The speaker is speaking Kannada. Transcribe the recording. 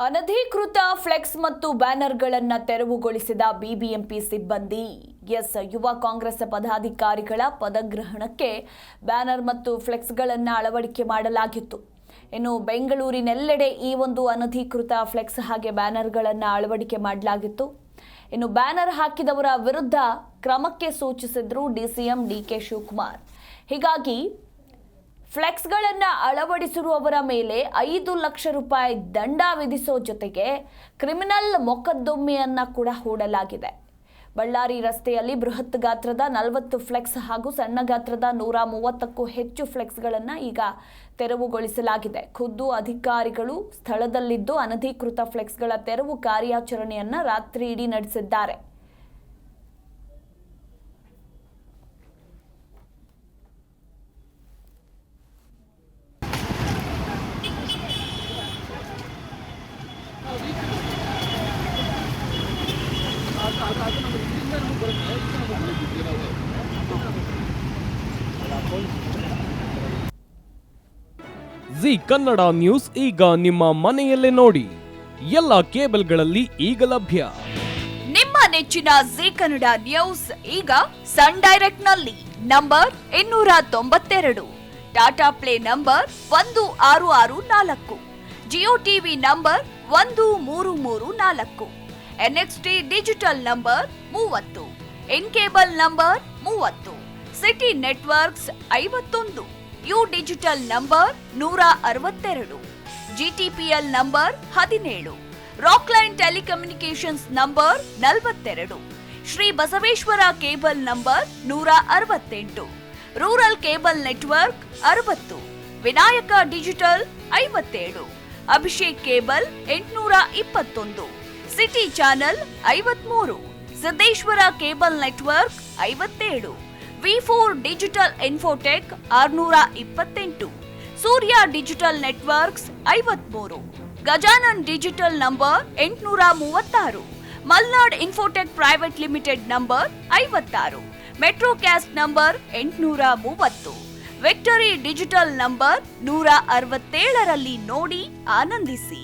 ಅನಧಿಕೃತ ಫ್ಲೆಕ್ಸ್ ಮತ್ತು ಬ್ಯಾನರ್ಗಳನ್ನು ತೆರವುಗೊಳಿಸಿದ ಬಿಬಿಎಂಪಿ ಸಿಬ್ಬಂದಿ ಯುವ ಕಾಂಗ್ರೆಸ್ ಪದಾಧಿಕಾರಿಗಳ ಪದಗ್ರಹಣಕ್ಕೆ ಬ್ಯಾನರ್ ಮತ್ತು ಫ್ಲೆಕ್ಸ್ಗಳನ್ನು ಅಳವಡಿಕೆ ಮಾಡಲಾಗಿತ್ತು. ಇನ್ನು ಬೆಂಗಳೂರಿನೆಲ್ಲೆಡೆ ಈ ಒಂದು ಅನಧಿಕೃತ ಫ್ಲೆಕ್ಸ್ ಹಾಗೆ ಬ್ಯಾನರ್ಗಳನ್ನು ಅಳವಡಿಕೆ ಮಾಡಲಾಗಿತ್ತು. ಇನ್ನು ಬ್ಯಾನರ್ ಹಾಕಿದವರ ವಿರುದ್ಧ ಕ್ರಮಕ್ಕೆ ಸೂಚಿಸಿದ್ರು ಡಿಸಿಎಂ ಡಿಕೆ ಶಿವಕುಮಾರ್. ಹೀಗಾಗಿ ಫ್ಲೆಕ್ಸ್ಗಳನ್ನು ಅಳವಡಿಸಿರುವವರ ಮೇಲೆ 5 ಲಕ್ಷ ರೂಪಾಯಿ ದಂಡ ವಿಧಿಸೋ ಜೊತೆಗೆ ಕ್ರಿಮಿನಲ್ ಮೊಕದ್ದಮೆಯನ್ನ ಕೂಡ ಹೂಡಲಾಗಿದೆ. ಬಳ್ಳಾರಿ ರಸ್ತೆಯಲ್ಲಿ ಬೃಹತ್ ಗಾತ್ರದ 40 ಫ್ಲೆಕ್ಸ್ ಹಾಗೂ ಸಣ್ಣ ಗಾತ್ರದ 130ಕ್ಕೂ ಹೆಚ್ಚು ಫ್ಲೆಕ್ಸ್ಗಳನ್ನು ಈಗ ತೆರವುಗೊಳಿಸಲಾಗಿದೆ. ಖುದ್ದು ಅಧಿಕಾರಿಗಳು ಸ್ಥಳದಲ್ಲಿದ್ದು ಅನಧಿಕೃತ ಫ್ಲೆಕ್ಸ್ಗಳ ತೆರವು ಕಾರ್ಯಾಚರಣೆಯನ್ನ ರಾತ್ರಿ ಇಡೀ ನಡೆಸಿದ್ದಾರೆ. ಜಿ ಕನ್ನಡ ನ್ಯೂಸ್ ಈಗ ನಿಮ್ಮ ಮನೆಯಲ್ಲೇ ನೋಡಿ. ಎಲ್ಲ ಕೇಬಲ್ಗಳಲ್ಲಿ ಈಗ ಲಭ್ಯ. ನಿಮ್ಮ ನೆಚ್ಚಿನ ಜಿ ಕನ್ನಡ ನ್ಯೂಸ್ ಈಗ ಸನ್ ಡೈರೆಕ್ಟ್ ನಲ್ಲಿ number 292, Tata Play number 1664, Jio TV number 1334, NXT digital number 30, In cable number 30, city networks 51, U digital number 162, GTPL number 17, Rockline telecommunications number 42, Shri Basaveshwara cable number 168, rural cable network 60, Vinayaka digital 57, Abhishek cable 821, city channel 53, Siddeshwara cable network 57, ವಿ4 digital infotech 628, Surya digital networks 53, Gajanan digital number 836, Malnad infotech private limited number 56, Metrocast number 830, victory digital number 167ರಲ್ಲಿ ನೋಡಿ ಆನಂದಿಸಿ.